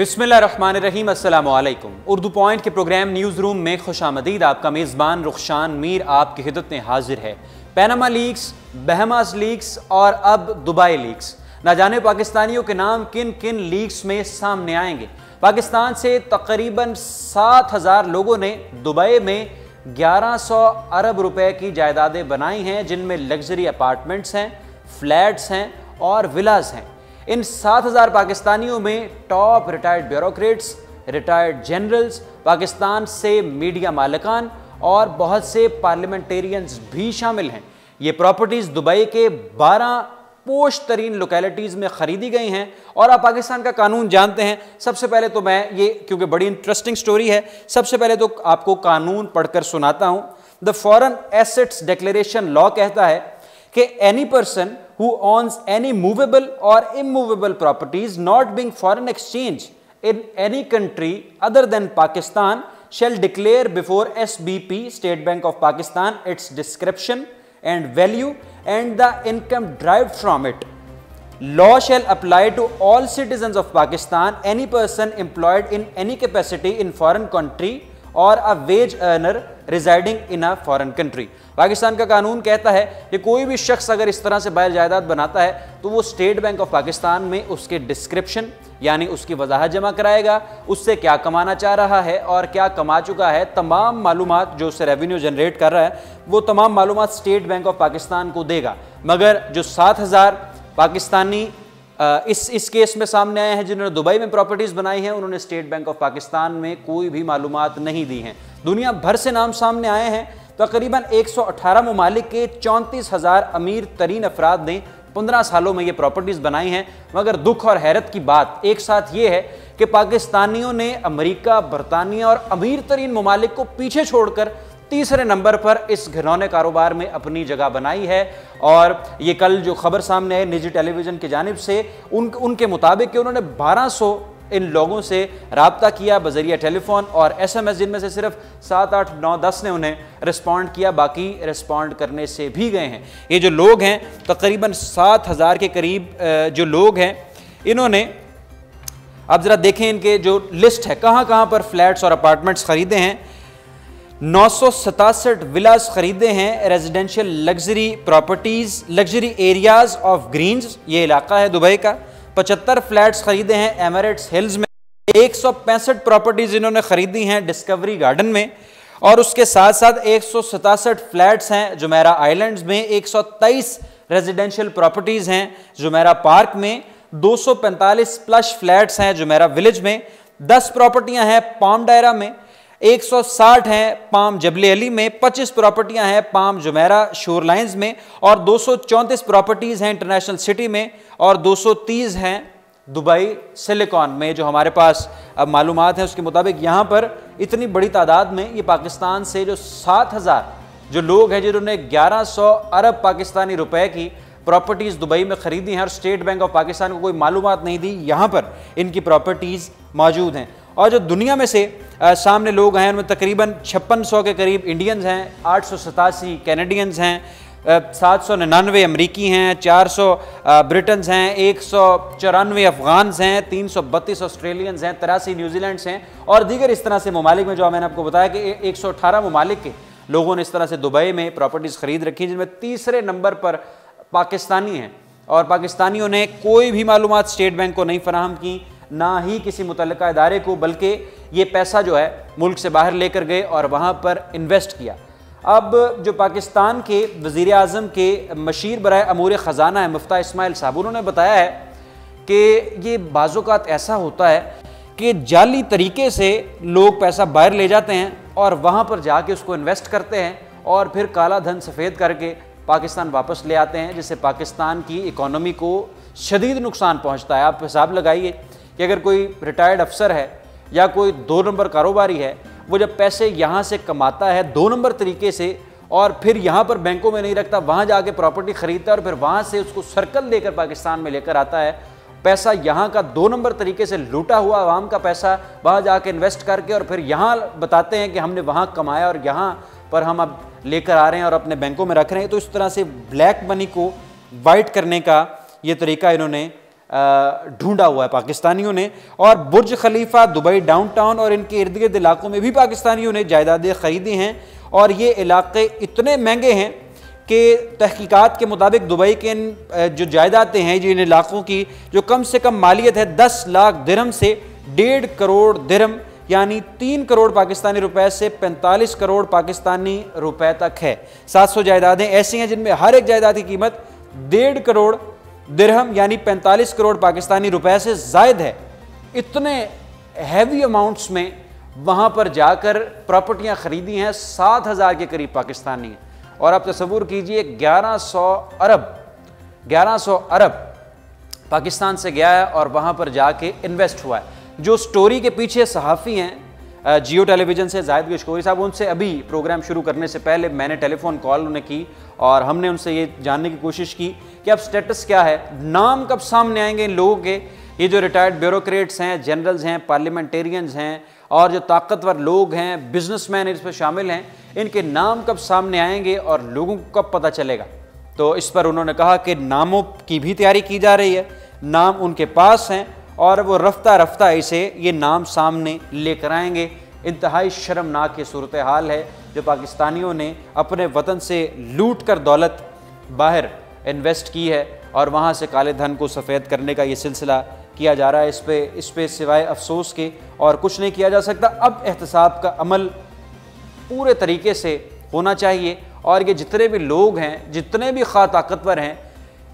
बिस्मिल्लाहिर्रहमानिर्रहीम, अस्सलामु अलैकुम। उर्दू पॉइंट के प्रोग्राम न्यूज़ रूम में खुशामदीद। आपका मेज़बान रखशान मीर आपकी खिदमत में हाजिर है। पैनामा लीक्स, बहमास लीक्स और अब दुबई लीक्स, ना जाने पाकिस्तानियों के नाम किन किन लीक्स में सामने आएंगे। पाकिस्तान से तकरीबन 7,000 लोगों ने दुबई में 1100 अरब रुपए की जायदादें बनाई हैं, जिनमें लग्जरी अपार्टमेंट्स हैं, फ्लैट्स हैं और विलास हैं। इन 7,000 पाकिस्तानियों में top retired bureaucrats, retired generals, Pakistan से मीडिया मालिकान और बहुत से पार्लियामेंटेरियंस भी शामिल हैं। ये प्रॉपर्टीज़ दुबई के 12 पोश तरीन लोकेलिटीज़ में ख़रीदी गई हैं। और आप पाकिस्तान का कानून जानते हैं। सबसे पहले तो मैं ये, क्योंकि बड़ी इंटरेस्टिंग स्टोरी है, सबसे पहले तो आपको कानून पढ़कर सुनाता हूँ। The foreign assets declaration law कहता है कि any person who owns any movable or immovable properties not being foreign exchange in any country other than Pakistan shall declare before SBP, State Bank of Pakistan, its description and value and the income derived from it. Law shall apply to all citizens of Pakistan, any person employed in any capacity in foreign country और a wage earner residing in a foreign country. Pakistan का कानून कहता है कि कोई भी शख्स अगर इस तरह से बाहर जायदाद बनाता है तो वो स्टेट बैंक ऑफ पाकिस्तान में उसके डिस्क्रिप्शन यानी उसकी वजाहत जमा कराएगा, उससे क्या कमाना चाह रहा है और क्या कमा चुका है, तमाम मालूमात जो उससे रेवेन्यू जनरेट कर रहा है वो तमाम मालूमात स्टेट बैंक ऑफ पाकिस्तान को देगा। मगर जो 7,000 पाकिस्तानी इस केस में सामने आए हैं जिन्होंने दुबई में प्रॉपर्टीज़ बनाई हैं, उन्होंने स्टेट बैंक ऑफ पाकिस्तान में कोई भी मालूमात नहीं दी हैं। दुनिया भर से नाम सामने आए हैं। तकरीबन 118 ममालिक के 34,000 अमीर तरीन अफराद ने 15 सालों में ये प्रॉपर्टीज़ बनाई हैं। मगर दुख और हैरत की बात एक साथ ये है कि पाकिस्तानियों ने अमेरिका, बरतानिया और अमीर तरीन ममालिक को पीछे छोड़कर तीसरे नंबर पर इस घिनौने कारोबार में अपनी जगह बनाई है। और ये कल जो खबर सामने है निजी टेलीविज़न की जानिब से, उनके मुताबिक कि उन्होंने 1200 इन लोगों से रब्ता किया बजरिया टेलीफोन और SMS, जिनमें से सिर्फ 7, 8, 9, 10 ने उन्हें रिस्पॉन्ड किया, बाकी रिस्पॉन्ड करने से भी गए हैं। ये जो लोग हैं तकरीबन 7,000 के करीब जो लोग हैं, इन्होंने अब ज़रा देखें इनके जो लिस्ट है कहाँ कहाँ पर फ्लैट्स और अपार्टमेंट्स ख़रीदे हैं। 967 विलास खरीदे हैं, residential luxury properties, luxury areas of greens, ये इलाका है दुबई का। 75 फ्लैट्स खरीदे हैं एमिरेट्स हिल्स में। 165 प्रॉपर्टीज़ इन्होंने ख़रीदी हैं डिस्कवरी गार्डन में। और उसके साथ साथ 167 फ्लैट्स हैं जुमेरा आइलैंड्स में। 123 रेजिडेंशियल प्रॉपर्टीज़ हैं जुमेरा पार्क में। 245 प्लस फ्लैट्स हैं जुमेरा विलेज में। 10 प्रॉपर्टियाँ हैं पाम डायरा में। 160 हैं पाम जबले अली में। 25 प्रॉपर्टियां हैं पाम जुमेरा शोरलाइंस में। और 234 प्रॉपर्टीज़ हैं इंटरनेशनल सिटी में। और 230 हैं दुबई सिलिकॉन में। जो हमारे पास अब मालूमात हैं उसके मुताबिक यहाँ पर इतनी बड़ी तादाद में ये पाकिस्तान से जो 7,000 जो लोग हैं जिन्होंने 1100 अरब पाकिस्तानी रुपए की प्रॉपर्टीज़ दुबई में ख़रीदी हैं और स्टेट बैंक ऑफ पाकिस्तान को कोई मालूमात नहीं दी, यहाँ पर इनकी प्रॉपर्टीज़ मौजूद हैं। और जो दुनिया में से सामने लोग हैं उनमें तकरीबन 5600 के करीब इंडियंस हैं, 887 कैनेडियंस हैं, 799 अमरीकी हैं, 400 ब्रिटन्स हैं, 194 अफगान्स हैं, 332 ऑस्ट्रेलियंस हैं, 83 न्यूजीलैंड्स हैं और दीगर इस तरह से ममालिक में जो मैंने आपको बताया कि 118 ममालिक के लोगों ने इस तरह से दुबई में प्रॉपर्टीज़ ख़रीद रखी, जिनमें तीसरे नंबर पर पाकिस्तानी हैं। और पाकिस्तानियों ने कोई भी मालूमात स्टेट बैंक को नहीं फराहम की, ना ही किसी मुतल्लिका इदारे को, बल्कि ये पैसा जो है मुल्क से बाहर लेकर गए और वहाँ पर इन्वेस्ट किया। अब जो पाकिस्तान के वज़ीर आज़म के मशीर बराए अमूर ख़जाना है मुफ्ती इस्माइल साहब, उन्होंने बताया है कि ये बाज़ोकात ऐसा होता है कि जाली तरीके से लोग पैसा बाहर ले जाते हैं और वहाँ पर जाके उसको इन्वेस्ट करते हैं और फिर काला धन सफ़ेद करके पाकिस्तान वापस ले आते हैं, जिससे पाकिस्तान की इकॉनमी को शदीद नुकसान पहुँचता है। आप हिसाब लगाइए कि अगर कोई रिटायर्ड अफसर है या कोई 2 नंबर कारोबारी है, वो जब पैसे यहाँ से कमाता है 2 नंबर तरीके से और फिर यहाँ पर बैंकों में नहीं रखता, वहाँ जाके प्रॉपर्टी ख़रीदता है और फिर वहाँ से उसको सर्कल देकर पाकिस्तान में लेकर आता है, पैसा यहाँ का 2 नंबर तरीके से लूटा हुआ आवाम का पैसा वहाँ जाके इन्वेस्ट करके और फिर यहाँ बताते हैं कि हमने वहाँ कमाया और यहाँ पर हम अब लेकर आ रहे हैं और अपने बैंकों में रख रहे हैं। तो इस तरह से ब्लैक मनी को वाइट करने का ये तरीका इन्होंने ढूंढा हुआ है पाकिस्तानियों ने। और बुर्ज खलीफा, दुबई डाउनटाउन और इनके इर्द गिर्द इलाकों में भी पाकिस्तानियों ने जायदादें खरीदी हैं और ये इलाके इतने महंगे हैं कि तहकीकात के मुताबिक दुबई के इन जो जायदादें हैं, जिन इलाकों की जो कम से कम मालियत है 10 लाख दिरहम से 1.5 करोड़ दिरहम यानी 3 करोड़ पाकिस्तानी रुपए से 45 करोड़ पाकिस्तानी रुपए तक है। 700 जायदादें ऐसी हैं जिनमें हर एक जायदाद की कीमत 1.5 करोड़ दिरहम यानी 45 करोड़ पाकिस्तानी रुपए से जायद है। इतने हैवी अमाउंट्स में वहां पर जाकर प्रॉपर्टियां खरीदी हैं 7,000 के करीब पाकिस्तानी हैं। और आप तस्वुर कीजिए 1100 अरब पाकिस्तान से गया है और वहां पर जाके इन्वेस्ट हुआ है। जो स्टोरी के पीछे सहाफ़ी हैं जियो टेलीविज़न से जाहिद गशकोरी साहब, उनसे अभी प्रोग्राम शुरू करने से पहले मैंने टेलीफोन कॉल उन्हें की और हमने उनसे ये जानने की कोशिश की कि अब स्टेटस क्या है, नाम कब सामने आएंगे इन लोगों के। ये जो रिटायर्ड ब्यूरोक्रेट्स हैं, जनरल्स हैं, पार्लियामेंटेरियंस हैं और जो ताकतवर लोग हैं, बिजनेसमैन इस पर शामिल हैं, इनके नाम कब सामने आएंगे और लोगों को कब पता चलेगा। तो इस पर उन्होंने कहा कि नामों की भी तैयारी की जा रही है, नाम उनके पास हैं और वो रफ्ता रफ्ता इसे ये नाम सामने लेकर आएंगे। इंतहाई शर्मनाक ये सूरत हाल है जो पाकिस्तानियों ने अपने वतन से लूट कर दौलत बाहर इन्वेस्ट की है और वहाँ से काले धन को सफ़ेद करने का ये सिलसिला किया जा रहा है। इस पे सिवाय अफसोस के और कुछ नहीं किया जा सकता। अब एहतसाब का अमल पूरे तरीके से होना चाहिए और ये जितने भी लोग हैं, जितने भी खा ताकतवर हैं,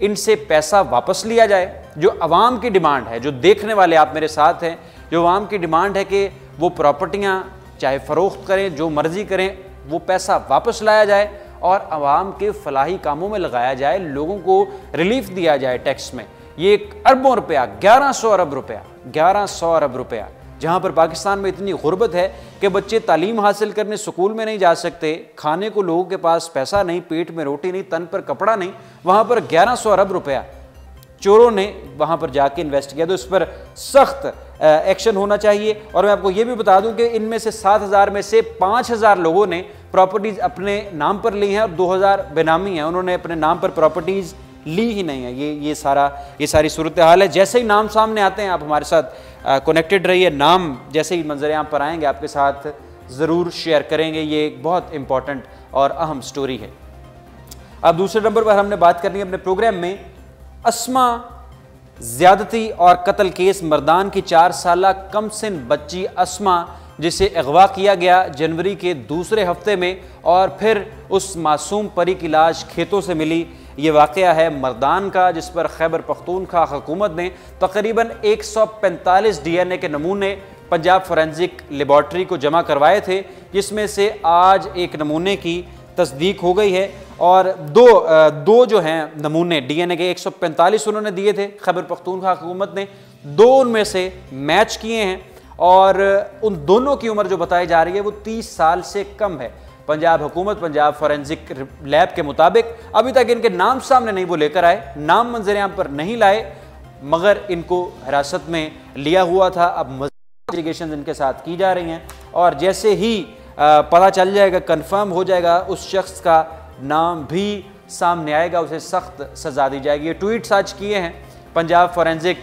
इनसे पैसा वापस लिया जाए। जो अवाम की डिमांड है, जो देखने वाले आप मेरे साथ हैं, जो अवाम की डिमांड है कि वो प्रॉपर्टियां चाहे फ़रोख्त करें, जो मर्ज़ी करें, वो पैसा वापस लाया जाए और अवाम के फलाही कामों में लगाया जाए, लोगों को रिलीफ दिया जाए टैक्स में। ये अरबों रुपया, 1100 अरब रुपया, 1100 अरब रुपया, जहाँ पर पाकिस्तान में इतनी गुर्बत है कि बच्चे तालीम हासिल करने स्कूल में नहीं जा सकते, खाने को लोगों के पास पैसा नहीं, पेट में रोटी नहीं, तन पर कपड़ा नहीं, वहाँ पर 1100 अरब रुपया चोरों ने वहाँ पर जाके इन्वेस्ट किया। तो इस पर सख्त एक्शन होना चाहिए। और मैं आपको ये भी बता दूं कि इनमें से 7,000 में से 5,000 लोगों ने प्रॉपर्टीज़ अपने नाम पर ली हैं और 2,000 बेनामी हैं, उन्होंने अपने नाम पर प्रॉपर्टीज़ ली ही नहीं है। ये सारी सूरत हाल है। जैसे ही नाम सामने आते हैं आप हमारे साथ कनेक्टेड रहिए। नाम जैसे ही मंजर यहाँ पर आएंगे आपके साथ ज़रूर शेयर करेंगे। ये एक बहुत इंपॉर्टेंट और अहम स्टोरी है। अब दूसरे नंबर पर हमने बात करनी है अपने प्रोग्राम में अस्मा ज़्यादती और कत्ल केस। मर्दान की 4 साला कम सिन बच्ची अस्मा, जिसे अगवा किया गया जनवरी के दूसरे हफ्ते में और फिर उस मासूम परी की लाश खेतों से मिली। ये वाक़या है मर्दान का, जिस पर खैबर पख्तूनख्वा हुकूमत ने तकरीबन 145 DNA के नमूने पंजाब फोरेंसिक लेबॉर्ट्री को जमा करवाए थे, जिसमें से आज एक नमूने की तस्दीक हो गई है और दो जो हैं नमूने DNA के 145 उन्होंने दिए थे खैबर पख्तूनख्वा हुकूमत ने, 2 उनमें से मैच किए हैं और उन दोनों की उम्र जो बताई जा रही है वो 30 साल से कम है। पंजाब हुकूमत, पंजाब फोरेंसिक लैब के मुताबिक अभी तक इनके नाम सामने नहीं वो लेकर आए, नाम मंजर आम पर नहीं लाए, मगर इनको हिरासत में लिया हुआ था। अब इन्वेस्टिगेशन इनके साथ की जा रही हैं और जैसे ही पता चल जाएगा, कंफर्म हो जाएगा, उस शख्स का नाम भी सामने आएगा, उसे सख्त सजा दी जाएगी। ये ट्वीट्स आज किए हैं पंजाब फोरेंसिक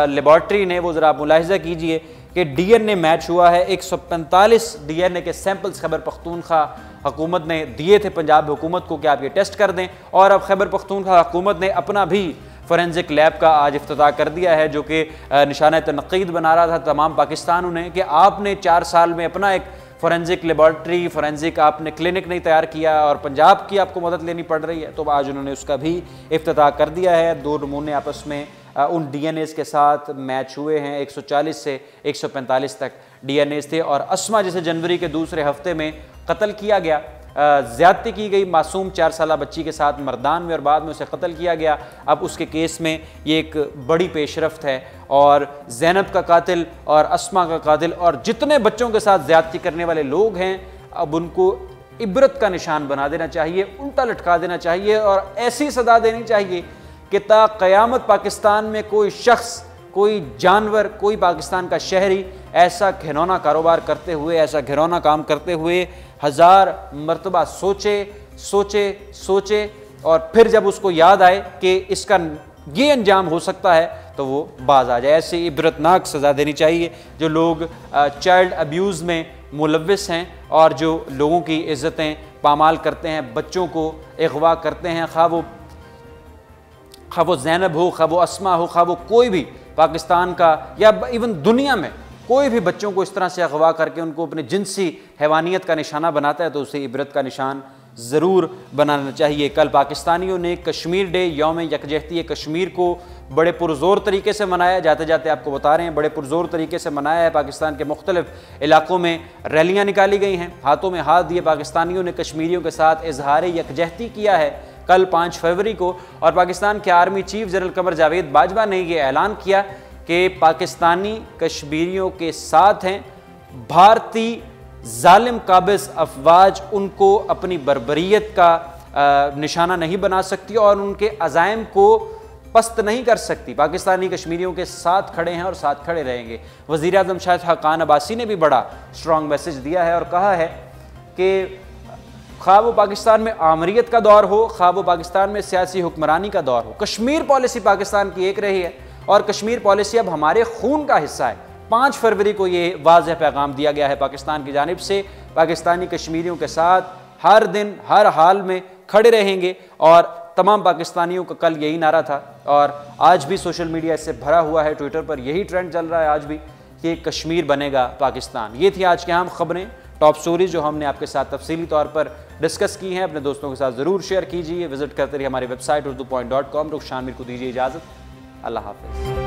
लेबॉर्ट्री ने, वो ज़रा आप मुलाहिज़ा कीजिए कि DNA मैच हुआ है। 145 DNA के सैंपल्स खैबर पख्तूनख्वा हुकूमत ने दिए थे पंजाब हुकूमत को कि आप ये टेस्ट कर दें और अब खैबर पख्तूनख्वा हुकूमत ने अपना भी फोरेंसिक लैब का आज इफ्तिताह कर दिया है, जो कि निशाना तनक़ीद बना रहा था तमाम पाकिस्तान ने कि आपने 4 साल में अपना एक फोरेंसिक लेबॉर्ट्री, फोरेंसिक आपने क्लिनिक नहीं तैयार किया और पंजाब की आपको मदद लेनी पड़ रही है। तो आज उन्होंने उसका भी इफ्तिताह कर दिया है। 2 नमूने आपस में उन DNAs के साथ मैच हुए हैं। 140 से 145 तक DNAs थे और अस्मा जिसे जनवरी के दूसरे हफ्ते में कत्ल किया गया, ज़्यादती की गई मासूम 4 साला बच्ची के साथ मर्दान में और बाद में उसे कत्ल किया गया। अब उसके केस में ये एक बड़ी पेशरफ्त है और ज़ैनब का कातिल और अस्मा का कातिल और जितने बच्चों के साथ ज़्यादती करने वाले लोग हैं, अब उनको इबरत का निशान बना देना चाहिए, उल्टा लटका देना चाहिए और ऐसी सज़ा देनी चाहिए कि ता क़यामत पाकिस्तान में कोई शख्स, कोई जानवर, कोई पाकिस्तान का शहरी ऐसा घिनौना कारोबार करते हुए, ऐसा घिनौना काम करते हुए 1000 मरतबा सोचे और फिर जब उसको याद आए कि इसका ये अंजाम हो सकता है तो वो बाज आ जाए। ऐसी इबरतनाक सज़ा देनी चाहिए जो लोग चाइल्ड अब्यूज़ में मुलव्विस हैं और जो लोगों की इज़्ज़तें पामाल करते हैं, बच्चों को अगवा करते हैं, खा वो ज़ैनब हो, खा वो अस्मा हो, खा वो कोई भी पाकिस्तान का या इवन दुनिया में कोई भी बच्चों को इस तरह से अगवा करके उनको अपने जिनसी हैवानियत का निशाना बनाता है तो उसे इबरत का निशान ज़रूर बनाना चाहिए। कल पाकिस्तानियों ने कश्मीर डे यौम यकजहती कश्मीर को बड़े पुरज़ोर तरीके से मनाया। जाते जाते आपको बता रहे हैं बड़े पुरज़ोर तरीके से मनाया है। पाकिस्तान के मुख्तलिफ़ इलाक़ों में रैलियाँ निकाली गई हैं, हाथों में हाथ दिए पाकिस्तानियों ने कश्मीरियों के साथ इजहार यकजहती किया है कल 5 फरवरी को। और पाकिस्तान के army chief general Qamar Javed Bajwa ने यह ऐलान किया कि पाकिस्तानी कश्मीरियों के साथ हैं, भारतीय जालिम काबिज़ अफवाज उनको अपनी बर्बरियत का निशाना नहीं बना सकती और उनके अज़ाइम को पस्त नहीं कर सकती। पाकिस्तानी कश्मीरियों के साथ खड़े हैं और साथ खड़े रहेंगे। वज़ीर आज़म शाहिद खान अब्बासी ने भी बड़ा स्ट्रॉन्ग मैसेज दिया है और कहा है कि खा वो पाकिस्तान में आमरीत का दौर हो, खा वो पाकिस्तान में सियासी हुक्मरानी का दौर हो, कश्मीर पॉलिसी पाकिस्तान की एक रही है और कश्मीर पॉलिसी अब हमारे खून का हिस्सा है। 5 फरवरी को ये वाज़ेह पैगाम दिया गया है पाकिस्तान की जानिब से। पाकिस्तानी कश्मीरियों के साथ हर दिन हर हाल में खड़े रहेंगे और तमाम पाकिस्तानियों का कल यही नारा था और आज भी सोशल मीडिया इससे भरा हुआ है। ट्विटर पर यही ट्रेंड चल रहा है आज भी कि कश्मीर बनेगा पाकिस्तान। ये थी आज की अहम खबरें, टॉप स्टोरीज जो हमने आपके साथ तफसीली तौर पर डिस्कस की हैं। अपने दोस्तों के साथ ज़रूर शेयर कीजिए। विजिट करते रहिए हमारी वेबसाइट UrduPoint.com। रखशान मीर को दीजिए इजाज़त। अल्लाह हाफ़िज़।